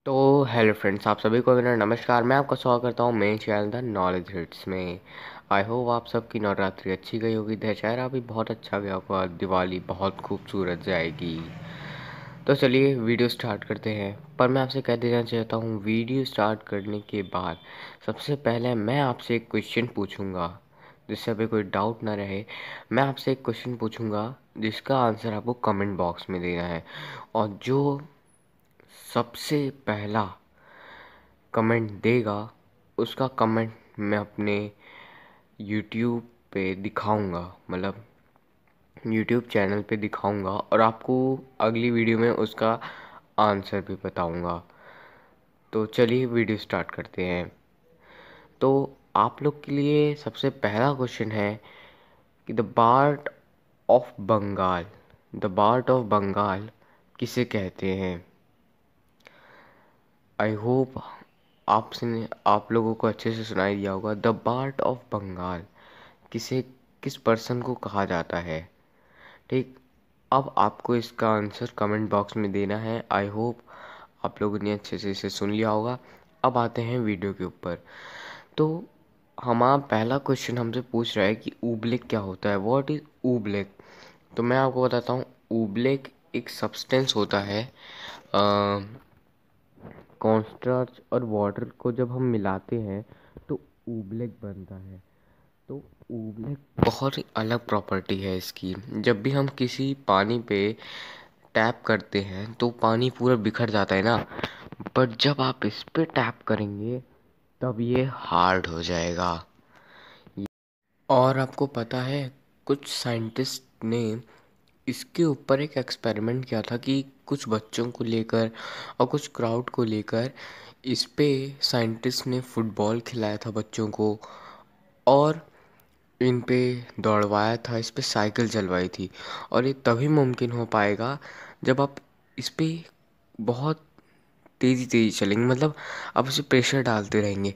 तो hello friends, आप सभी को मेरा नमस्कार। मैं आपका स्वागत करता हूँ मेरे चैनल द नॉलेज हिट्स में। आई होप आप सबकी नवरात्रि अच्छी गई होगी, दशहरा भी बहुत अच्छा गया होगा, दिवाली बहुत खूबसूरत जाएगी। तो चलिए वीडियो स्टार्ट करते हैं। पर मैं आपसे कह देना चाहता हूँ, वीडियो स्टार्ट करने के बाद सबसे पहले मैं आपसे एक क्वेश्चन पूछूंगा, जिससे अभी कोई डाउट ना रहे। मैं आपसे एक क्वेश्चन पूछूंगा जिसका आंसर आपको कमेंट बॉक्स में देना है, और जो सबसे पहला कमेंट देगा उसका कमेंट मैं अपने यूट्यूब पे दिखाऊंगा, मतलब यूट्यूब चैनल पे दिखाऊंगा, और आपको अगली वीडियो में उसका आंसर भी बताऊंगा। तो चलिए वीडियो स्टार्ट करते हैं। तो आप लोग के लिए सबसे पहला क्वेश्चन है कि द बार्ट ऑफ बंगाल किसे कहते हैं। आई होप आपने आप लोगों को अच्छे से सुनाई दिया होगा। द बार्ट ऑफ बंगाल किसे किस पर्सन को कहा जाता है। ठीक, अब आपको इसका आंसर कमेंट बॉक्स में देना है। आई होप आप लोगों ने अच्छे से इसे सुन लिया होगा। अब आते हैं वीडियो के ऊपर। तो हमारा पहला क्वेश्चन हमसे पूछ रहा है कि ऊबलेक क्या होता है, व्हाट इज ऊबलेक। तो मैं आपको बताता हूँ, ऊबलेक एक सब्सटेंस होता है। कॉर्नस्टार्च और वाटर को जब हम मिलाते हैं तो ऊबलेक बनता है। तो ऊबलेक बहुत ही अलग प्रॉपर्टी है इसकी। जब भी हम किसी पानी पे टैप करते हैं तो पानी पूरा बिखर जाता है ना, पर जब आप इस पे टैप करेंगे तब ये हार्ड हो जाएगा। और आपको पता है, कुछ साइंटिस्ट ने इसके ऊपर एक एक्सपेरिमेंट किया था कि कुछ बच्चों को लेकर और कुछ क्राउड को लेकर इस पे साइंटिस्ट ने फुटबॉल खिलाया था बच्चों को, और इन पे दौड़वाया था, इस पे साइकिल चलवाई थी। और ये तभी मुमकिन हो पाएगा जब आप इस पे बहुत तेज़ी तेज़ी चलेंगे, मतलब आप इसे प्रेशर डालते रहेंगे।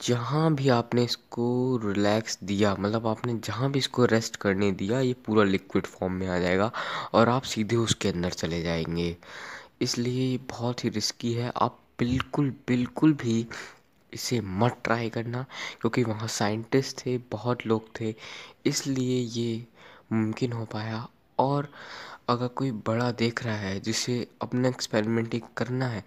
जहाँ भी आपने इसको रिलैक्स दिया, मतलब आपने जहाँ भी इसको रेस्ट करने दिया, ये पूरा लिक्विड फॉर्म में आ जाएगा और आप सीधे उसके अंदर चले जाएंगे। इसलिए ये बहुत ही रिस्की है। आप बिल्कुल बिल्कुल भी इसे मत ट्राई करना, क्योंकि वहाँ साइंटिस्ट थे, बहुत लोग थे, इसलिए ये मुमकिन हो पाया। और अगर कोई बड़ा देख रहा है जिसे अपना एक्सपेरिमेंटिंग करना है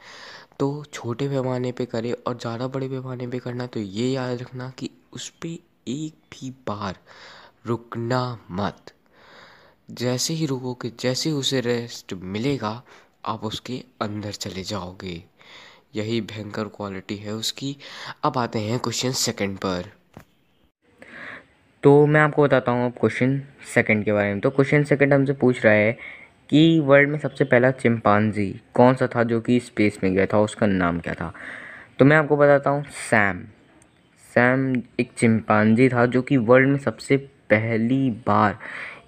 तो छोटे पैमाने पे करे, और ज़्यादा बड़े पैमाने पे करना तो ये याद रखना कि उस पे एक भी बार रुकना मत। जैसे ही रुकोगे, जैसे ही उसे रेस्ट मिलेगा, आप उसके अंदर चले जाओगे। यही भयंकर क्वालिटी है उसकी। अब आते हैं क्वेश्चन सेकंड पर। तो मैं आपको बताता हूँ अब क्वेश्चन सेकंड के बारे में। तो क्वेश्चन सेकंड हमसे पूछ रहा है कि वर्ल्ड में सबसे पहला चिंपांजी कौन सा था जो कि स्पेस में गया था, उसका नाम क्या था। तो मैं आपको बताता हूँ, सैम। सैम एक चिंपांजी था जो कि वर्ल्ड में सबसे पहली बार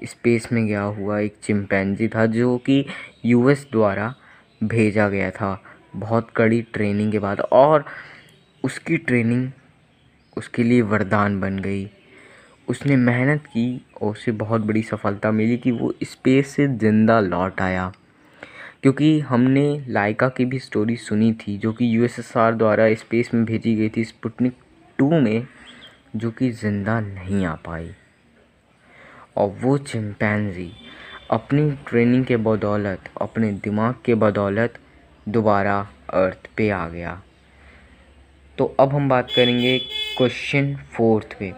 स्पेस में गया हुआ एक चिंपैंजी था, जो कि यूएस द्वारा भेजा गया था बहुत कड़ी ट्रेनिंग के बाद। और उसकी ट्रेनिंग उसके लिए वरदान बन गई। उसने मेहनत की और उसे बहुत बड़ी सफलता मिली कि वो स्पेस से ज़िंदा लौट आया। क्योंकि हमने लाइका की भी स्टोरी सुनी थी, जो कि यूएसएसआर द्वारा स्पेस में भेजी गई थी स्पुतनिक 2 में, जो कि ज़िंदा नहीं आ पाई। और वो चिंपैंजी अपनी ट्रेनिंग के बदौलत, अपने दिमाग के बदौलत दोबारा अर्थ पे आ गया। तो अब हम बात करेंगे क्वेश्चन फोर्थ पे।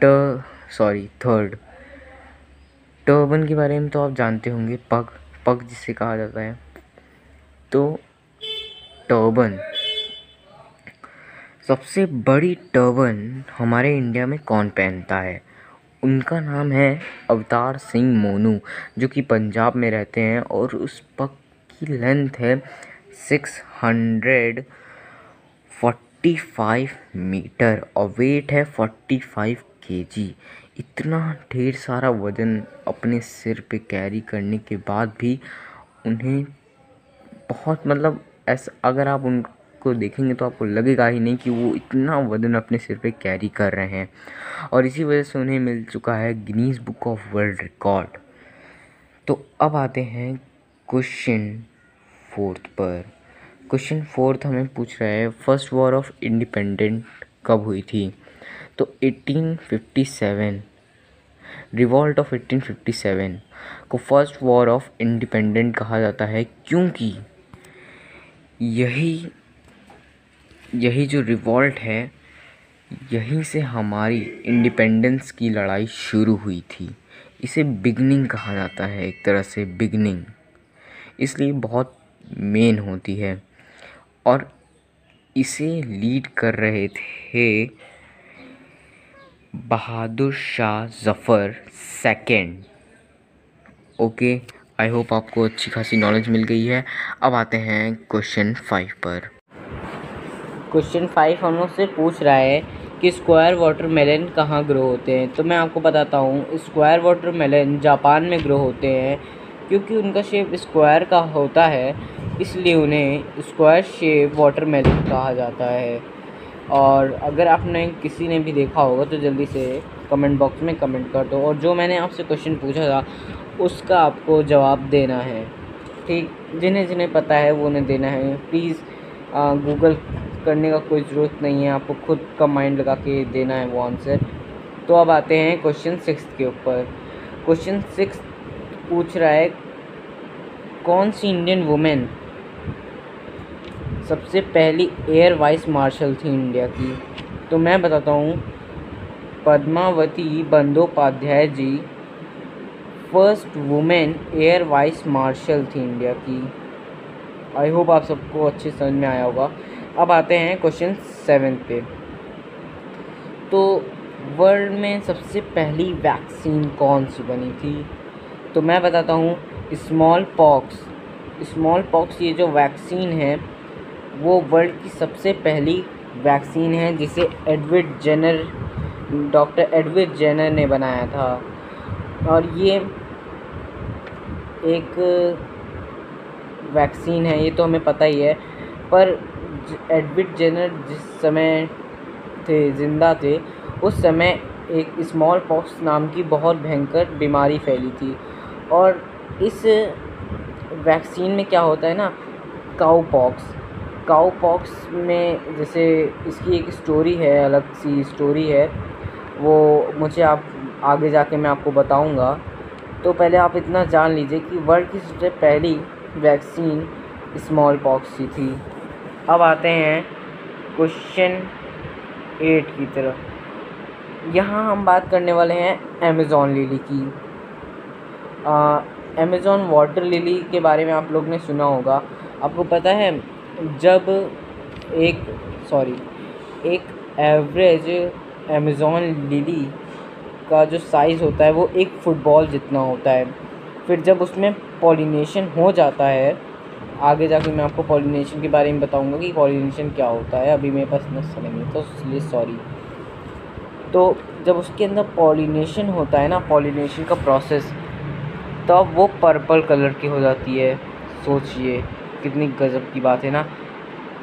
थर्ड। टर्बन के बारे में तो आप जानते होंगे, पग, पग जिसे कहा जाता है। तो टर्बन, सबसे बड़ी टर्बन हमारे इंडिया में कौन पहनता है। उनका नाम है अवतार सिंह मोनू, जो कि पंजाब में रहते हैं। और उस पग की लेंथ है 645 मीटर और वेट है 45 केजी। इतना ढेर सारा वज़न अपने सिर पे कैरी करने के बाद भी उन्हें बहुत, मतलब ऐसा अगर आप उनको देखेंगे तो आपको लगेगा ही नहीं कि वो इतना वज़न अपने सिर पे कैरी कर रहे हैं। और इसी वजह से उन्हें मिल चुका है Guinness book of world record. तो अब आते हैं क्वेश्चन फोर्थ पर। क्वेश्चन 4 हमें पूछ रहा है फर्स्ट वॉर ऑफ इंडिपेंडेंट कब हुई थी। तो 1857, रिवॉल्ट ऑफ 1857 को फर्स्ट वॉर ऑफ इंडिपेंडेंट कहा जाता है, क्योंकि यही जो रिवॉल्ट है, यहीं से हमारी इंडिपेंडेंस की लड़ाई शुरू हुई थी। इसे बिगनिंग कहा जाता है, एक तरह से बिगनिंग, इसलिए बहुत मेन होती है। और इसे लीड कर रहे थे Bahadur Shah Zafar second. Okay, I hope आपको अच्छी खासी नॉलेज मिल गई है। अब आते हैं क्वेश्चन 5 पर। क्वेश्चन 5 हम लोग से पूछ रहा है कि स्क्वायर वाटरमेलन कहाँ ग्रो होते हैं। तो मैं आपको बताता हूँ, स्क्वायर वाटरमेलन जापान में ग्रो होते हैं, क्योंकि उनका शेप स्क्वायर का होता है, इसलिए उन्हें स्क्वायर शेप वाटरमेलन कहा जाता है। और अगर आपने किसी ने भी देखा होगा तो जल्दी से कमेंट बॉक्स में कमेंट कर दो, और जो मैंने आपसे क्वेश्चन पूछा था उसका आपको जवाब देना है, ठीक। जिन्हें जिन्हें पता है वो उन्हें देना है। प्लीज़ गूगल करने का कोई ज़रूरत नहीं है, आपको खुद का माइंड लगा के देना है वो आंसर। तो अब आते हैं क्वेश्चन 6 के ऊपर। क्वेश्चन 6 पूछ रहा है कौन सी इंडियन वुमेन सबसे पहली एयर वाइस मार्शल थी इंडिया की। तो मैं बताता हूँ, Padmavati Bandopadhyay ji first women air vice marshal थी इंडिया की। आई होप आप सबको अच्छे समझ में आया होगा। अब आते हैं क्वेश्चन 7 पे। तो वर्ल्ड में सबसे पहली वैक्सीन कौन सी बनी थी। तो मैं बताता हूँ, स्मॉल पॉक्स ये जो वैक्सीन है वो वर्ल्ड की सबसे पहली वैक्सीन है, जिसे डॉक्टर एडविड जेनर ने बनाया था। और ये एक वैक्सीन है, ये तो हमें पता ही है, पर एडविड जेनर जिस समय ज़िंदा थे उस समय एक स्मॉल पॉक्स नाम की बहुत भयंकर बीमारी फैली थी। और इस वैक्सीन में क्या होता है ना, काऊ पॉक्स में जैसे इसकी एक स्टोरी है, अलग सी स्टोरी है, वो मुझे आप आगे जाके मैं आपको बताऊंगा। तो पहले आप इतना जान लीजिए कि वर्ल्ड की सबसे पहली वैक्सीन स्मॉल पॉक्स की थी। अब आते हैं क्वेश्चन 8 की तरफ। यहाँ हम बात करने वाले हैं अमेज़ॉन लिली की। अमेज़ॉन वाटर लिली के बारे में आप लोग ने सुना होगा। आपको पता है, जब एक एवरेज अमेज़ॉन लिली का जो साइज़ होता है वो एक फुटबॉल जितना होता है। फिर जब उसमें पॉलिनेशन हो जाता है, आगे जाके मैं आपको पॉलिनेशन के बारे में बताऊंगा कि पॉलिनेशन क्या होता है, अभी मेरे पास न समय नहीं तो इसलिए सॉरी। तो जब उसके अंदर पॉलिनेशन होता है ना, पॉलिनेशन का प्रोसेस, तब वो पर्पल कलर की हो जाती है। सोचिए कितनी गजब की बात है ना।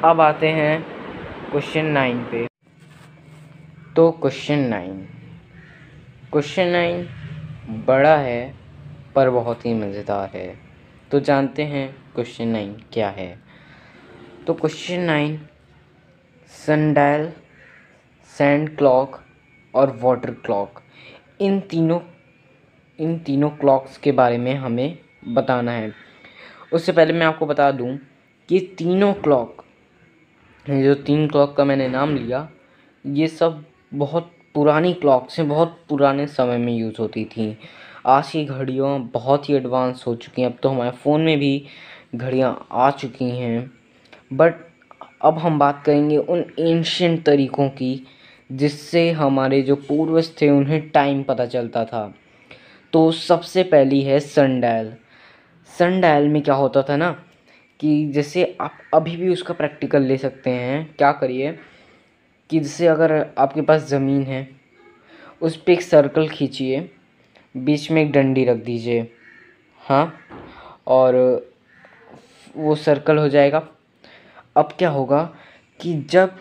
अब आते हैं क्वेश्चन 9 पे। तो क्वेश्चन 9 बड़ा है पर बहुत ही मज़ेदार है। तो जानते हैं क्वेश्चन 9 क्या है। तो क्वेश्चन 9 सनडायल, सैंड क्लॉक और वाटर क्लॉक, इन तीनों क्लॉक्स के बारे में हमें बताना है। उससे पहले मैं आपको बता दूं कि तीनों क्लॉक, जो 3 क्लॉक का मैंने नाम लिया, ये सब बहुत पुरानी क्लॉक्स हैं, बहुत पुराने समय में यूज़ होती थी। आज की घड़ियाँ बहुत ही एडवांस हो चुकी हैं, अब तो हमारे फ़ोन में भी घड़ियाँ आ चुकी हैं। बट अब हम बात करेंगे उन एंशिएंट तरीक़ों की जिससे हमारे जो पूर्वज थे उन्हें टाइम पता चलता था। तो सबसे पहली है सनडायल। सनडायल में क्या होता था ना, कि जैसे आप अभी भी उसका प्रैक्टिकल ले सकते हैं। क्या करिए कि जैसे अगर आपके पास ज़मीन है, उस पर एक सर्कल खींचिए, बीच में एक डंडी रख दीजिए, हाँ, और वो सर्कल हो जाएगा। अब क्या होगा कि जब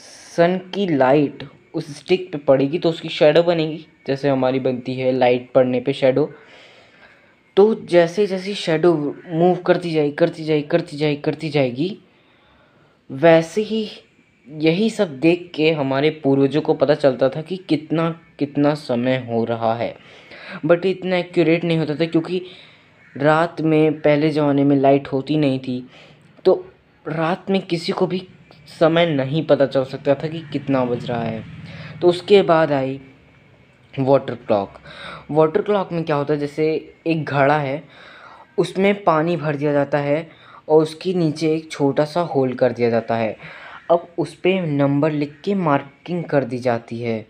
सन की लाइट उस स्टिक पे पड़ेगी तो उसकी शैडो बनेगी, जैसे हमारी बनती है लाइट पड़ने पे शैडो। तो जैसे जैसे शैडो मूव करती जाएगी, वैसे ही यही सब देख के हमारे पूर्वजों को पता चलता था कि कितना कितना समय हो रहा है। बट इतना एक्यूरेट नहीं होता था, क्योंकि रात में पहले ज़माने में लाइट होती नहीं थी, तो रात में किसी को भी समय नहीं पता चल सकता था कि कितना बज रहा है। तो उसके बाद आई वाटर क्लॉक। वाटर क्लॉक में क्या होता है, जैसे एक घड़ा है, उसमें पानी भर दिया जाता है और उसके नीचे एक छोटा सा होल कर दिया जाता है। अब उस पर नंबर लिख के मार्किंग कर दी जाती है।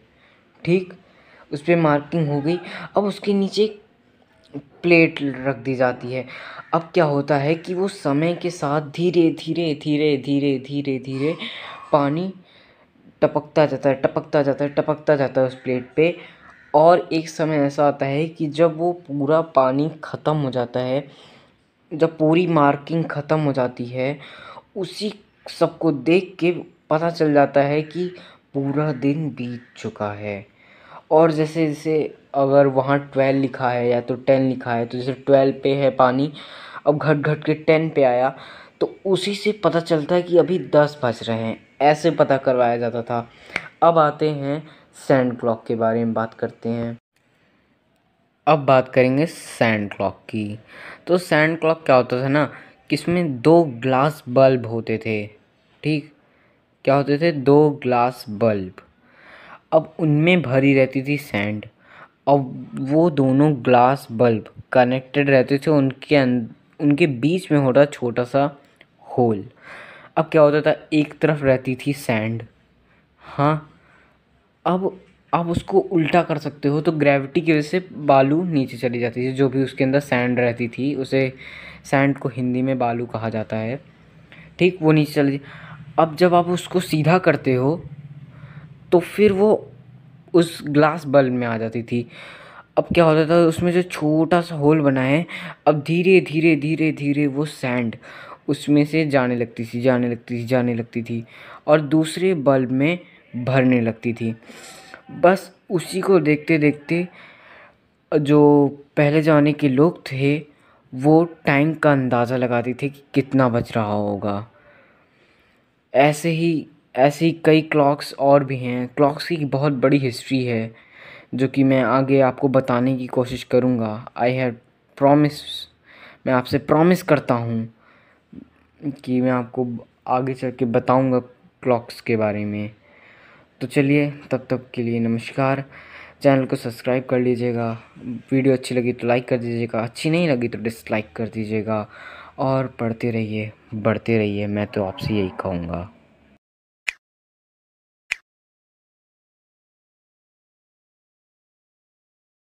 ठीक, उस पर मार्किंग हो गई। अब उसके नीचे एक प्लेट रख दी जाती है। अब क्या होता है कि वो समय के साथ धीरे धीरे धीरे धीरे धीरे धीरे पानी टपकता जाता है, टपकता जाता है, टपकता जाता है उस प्लेट पे। और एक समय ऐसा आता है कि जब वो पूरा पानी ख़त्म हो जाता है, जब पूरी मार्किंग ख़त्म हो जाती है, उसी सबको देख के पता चल जाता है कि पूरा दिन बीत चुका है। और जैसे जैसे अगर वहाँ 12 लिखा है या तो 10 लिखा है, तो जैसे 12 पे है पानी, अब घट घट के 10 पे आया, तो उसी से पता चलता है कि अभी 10 बज रहे हैं। ऐसे पता करवाया जाता था। अब आते हैं सैंड क्लॉक के बारे में बात करते हैं। अब बात करेंगे सैंड क्लॉक की। तो सैंड क्लॉक क्या होता था ना, कि इसमें 2 ग्लास बल्ब होते थे। ठीक, क्या होते थे, 2 ग्लास बल्ब। अब उनमें भरी रहती थी सैंड। अब वो दोनों ग्लास बल्ब कनेक्टेड रहते थे, उनके बीच में होता छोटा सा होल। अब क्या होता था, एक तरफ रहती थी सैंड। हाँ, अब आप उसको उल्टा कर सकते हो, तो ग्रेविटी की वजह से बालू नीचे चली जाती थी। जो भी उसके अंदर सैंड रहती थी, उसे सैंड को हिंदी में बालू कहा जाता है। ठीक, वो नीचे चली। अब जब आप उसको सीधा करते हो, तो फिर वो उस ग्लास बल्ब में आ जाती थी। अब क्या होता था, उसमें जो छोटा सा होल बना है, अब धीरे धीरे धीरे धीरे वो सैंड उसमें से जाने लगती थी, जाने लगती थी, जाने लगती थी, और दूसरे बल्ब में भरने लगती थी। बस उसी को देखते देखते जो पहले ज़माने के लोग थे, वो टाइम का अंदाज़ा लगाते थे कि कितना बज रहा होगा। ऐसे ही ऐसी कई क्लॉक्स और भी हैं। क्लॉक्स की बहुत बड़ी हिस्ट्री है, जो कि मैं आगे आपको बताने की कोशिश करूँगा। आई हैव प्रॉमिस, मैं आपसे प्रॉमिस करता हूँ कि मैं आपको आगे चल के बताऊँगा क्लॉक्स के बारे में। तो चलिए, तब तक के लिए नमस्कार। चैनल को सब्सक्राइब कर लीजिएगा। वीडियो अच्छी लगी तो लाइक कर दीजिएगा, अच्छी नहीं लगी तो डिसलाइक कर दीजिएगा। और पढ़ते रहिए, बढ़ते रहिए, मैं तो आपसे यही कहूँगा।